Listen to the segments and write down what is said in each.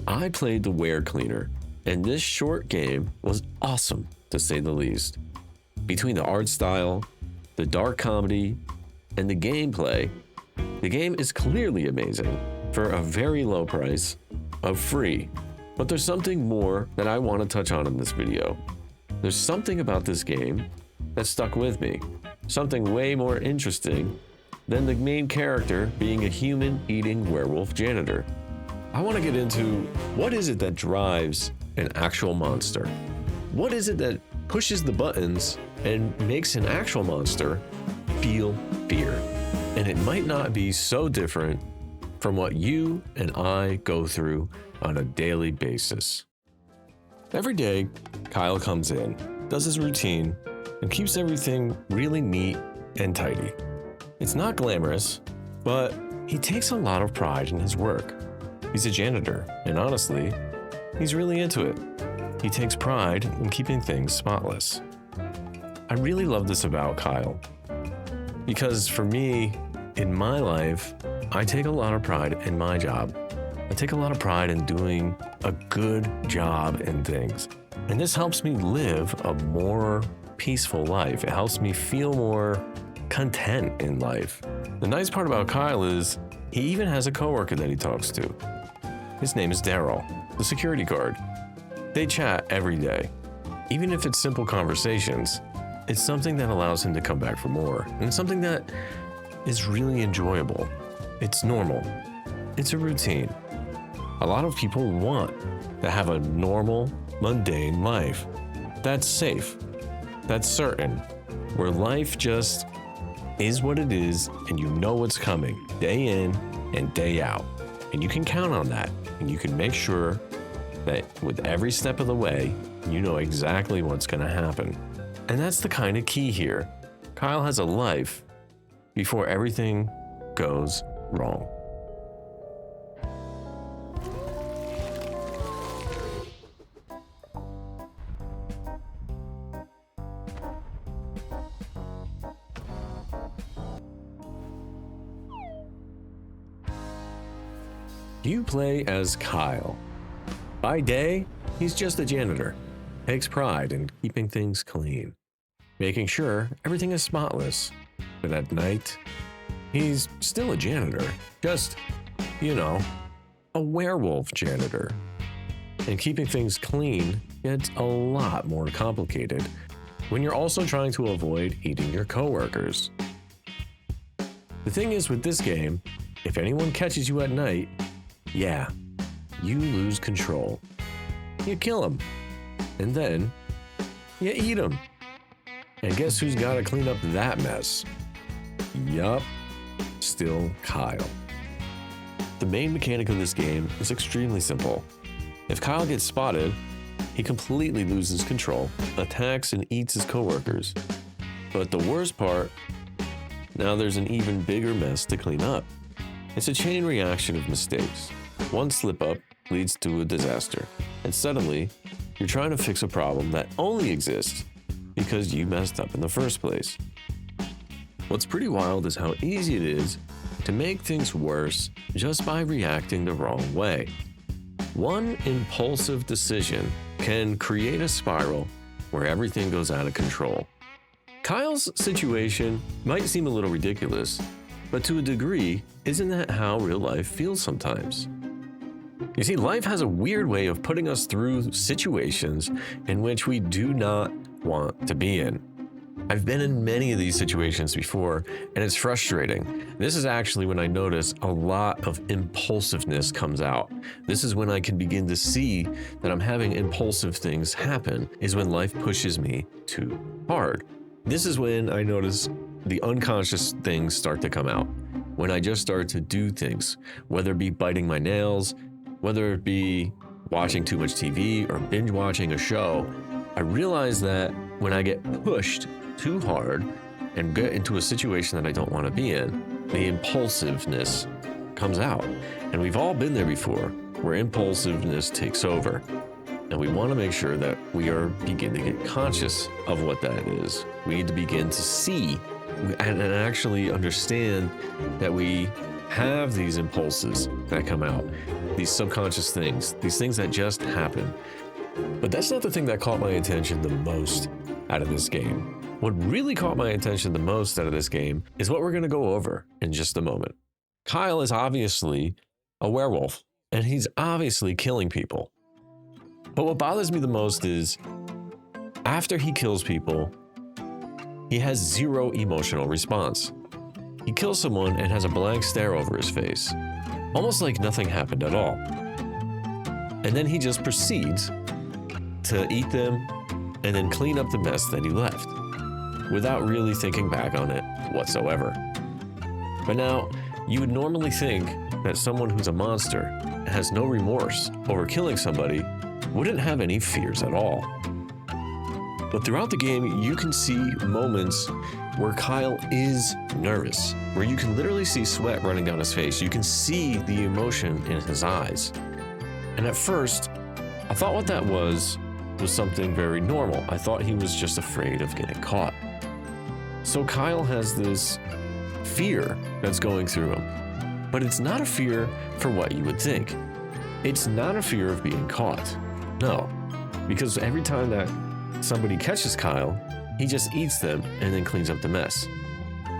I played the Werecleaner, and this short game was awesome, to say the least. Between the art style, the dark comedy, and the gameplay, the game is clearly amazing for a very low price of free. But there's something more that I want to touch on in this video. There's something about this game that stuck with me, something way more interesting than the main character being a human-eating werewolf janitor. I want to get into what is it that drives an actual monster? What is it that pushes the buttons and makes an actual monster feel fear? And it might not be so different from what you and I go through on a daily basis. Every day, Kyle comes in, does his routine, and keeps everything really neat and tidy. It's not glamorous, but he takes a lot of pride in his work. He's a janitor, and honestly, he's really into it. He takes pride in keeping things spotless. I really love this about Kyle, because for me, in my life, I take a lot of pride in my job. I take a lot of pride in doing a good job in things. And this helps me live a more peaceful life. It helps me feel more content in life. The nice part about Kyle is he even has a coworker that he talks to. His name is Daryl, the security guard. They chat every day. Even if it's simple conversations, it's something that allows him to come back for more. And it's something that is really enjoyable. It's normal. It's a routine. A lot of people want to have a normal, mundane life. That's safe. That's certain. Where life just is what it is and you know what's coming day in and day out. And you can count on that. And you can make sure that with every step of the way, you know exactly what's going to happen. And that's the kind of key here. Kyle has a life before everything goes wrong. You play as Kyle. By day, he's just a janitor. Takes pride in keeping things clean, making sure everything is spotless. But at night, he's still a janitor. Just, a werewolf janitor. And keeping things clean gets a lot more complicated when you're also trying to avoid eating your coworkers. The thing is with this game, if anyone catches you at night, yeah, you lose control. You kill him, and then you eat him. And guess who's got to clean up that mess? Yup, still Kyle. The main mechanic of this game is extremely simple. If Kyle gets spotted, he completely loses control, attacks and eats his coworkers. But the worst part, now there's an even bigger mess to clean up. It's a chain reaction of mistakes. One slip up leads to a disaster, and suddenly you're trying to fix a problem that only exists because you messed up in the first place. What's pretty wild is how easy it is to make things worse just by reacting the wrong way. One impulsive decision can create a spiral where everything goes out of control. Kyle's situation might seem a little ridiculous, but to a degree, isn't that how real life feels sometimes? You see, life has a weird way of putting us through situations in which we do not want to be in. I've been in many of these situations before, and it's frustrating. This is actually when I notice a lot of impulsiveness comes out. This is when I can begin to see that I'm having impulsive things happen, is when life pushes me too hard. This is when I notice the unconscious things start to come out. When I just start to do things, whether it be biting my nails, whether it be watching too much TV or binge watching a show, I realize that when I get pushed too hard and get into a situation that I don't want to be in, the impulsiveness comes out. And we've all been there before, where impulsiveness takes over. And we want to make sure that we are beginning to get conscious of what that is. We need to begin to see and actually understand that we have these impulses that come out. these subconscious things, these things that just happen. But that's not the thing that caught my attention the most out of this game. What really caught my attention the most out of this game is what we're going to go over in just a moment. Kyle is obviously a werewolf, and he's obviously killing people. But what bothers me the most is after he kills people, he has zero emotional response. He kills someone and has a blank stare over his face, almost like nothing happened at all. And then he just proceeds to eat them and then clean up the mess that he left, without really thinking back on it whatsoever. But now, you would normally think that someone who's a monster, has no remorse over killing somebody, wouldn't have any fears at all. But throughout the game, you can see moments where Kyle is nervous, where you can literally see sweat running down his face. You can see the emotion in his eyes. And at first, I thought what that was something very normal. I thought he was just afraid of getting caught. So Kyle has this fear that's going through him. But it's not a fear for what you would think. It's not a fear of being caught. No, because every time that somebody catches Kyle, he just eats them and then cleans up the mess.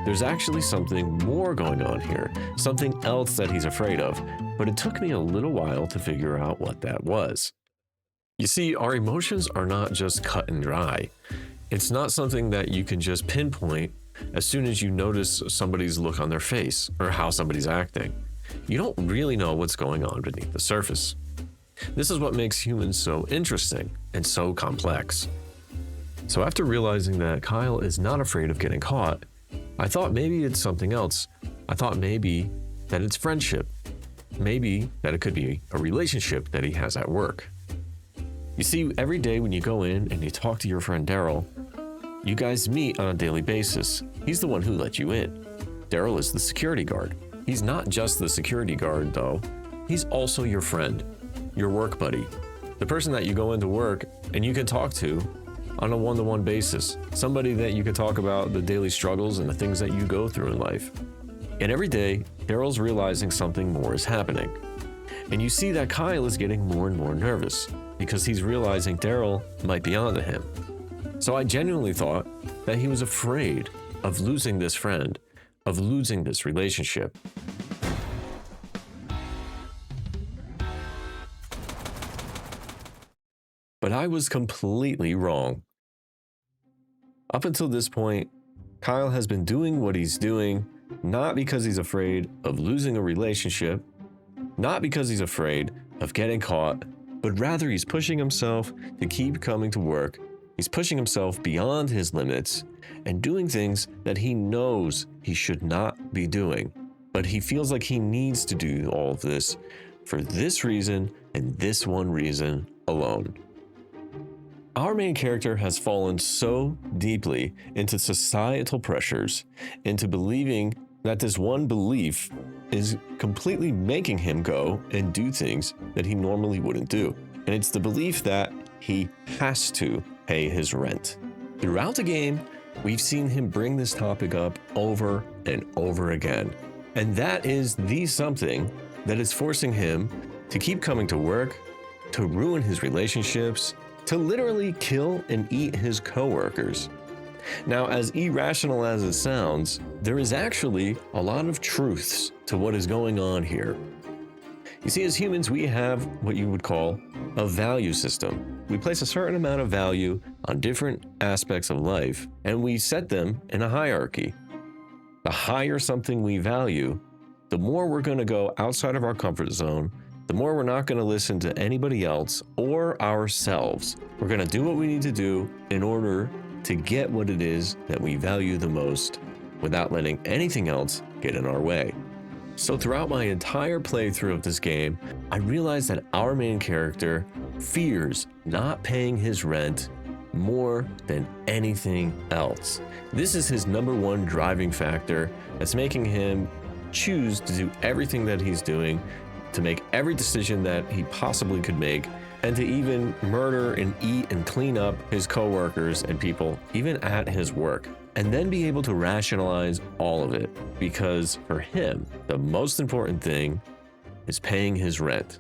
There's actually something more going on here, something else that he's afraid of, but it took me a little while to figure out what that was. You see, our emotions are not just cut and dry. It's not something that you can just pinpoint as soon as you notice somebody's look on their face or how somebody's acting. You don't really know what's going on beneath the surface. This is what makes humans so interesting and so complex. So after realizing that Kyle is not afraid of getting caught, I thought maybe it's something else. I thought maybe that it's friendship. Maybe that it could be a relationship that he has at work. You see, every day when you go in and you talk to your friend Daryl, you guys meet on a daily basis. He's the one who let you in. Daryl is the security guard. He's not just the security guard, though. He's also your friend, your work buddy, the person that you go into work and you can talk to on a one-to-one basis, somebody that you can talk about the daily struggles and the things that you go through in life. And every day, Daryl's realizing something more is happening. And you see that Kyle is getting more and more nervous because he's realizing Daryl might be onto him. So I genuinely thought that he was afraid of losing this friend, of losing this relationship. But I was completely wrong. Up until this point, Kyle has been doing what he's doing, not because he's afraid of losing a relationship, not because he's afraid of getting caught, but rather he's pushing himself to keep coming to work. He's pushing himself beyond his limits and doing things that he knows he should not be doing. But he feels like he needs to do all of this for this reason and this one reason alone. Our main character has fallen so deeply into societal pressures, into believing that this one belief is completely making him go and do things that he normally wouldn't do. And it's the belief that he has to pay his rent. Throughout the game, we've seen him bring this topic up over and over again. And that is the something that is forcing him to keep coming to work, to ruin his relationships, to literally kill and eat his coworkers. Now, as irrational as it sounds, there is actually a lot of truths to what is going on here. You see, as humans, we have what you would call a value system. We place a certain amount of value on different aspects of life, and we set them in a hierarchy. The higher something we value, the more we're going to go outside of our comfort zone, the more we're not going to listen to anybody else or ourselves. We're going to do what we need to do in order to get what it is that we value the most without letting anything else get in our way. So throughout my entire playthrough of this game, I realized that our main character fears not paying his rent more than anything else. This is his number one driving factor that's making him choose to do everything that he's doing, to make every decision that he possibly could make, and to even murder and eat and clean up his coworkers and people, even at his work, and then be able to rationalize all of it, because for him, the most important thing is paying his rent.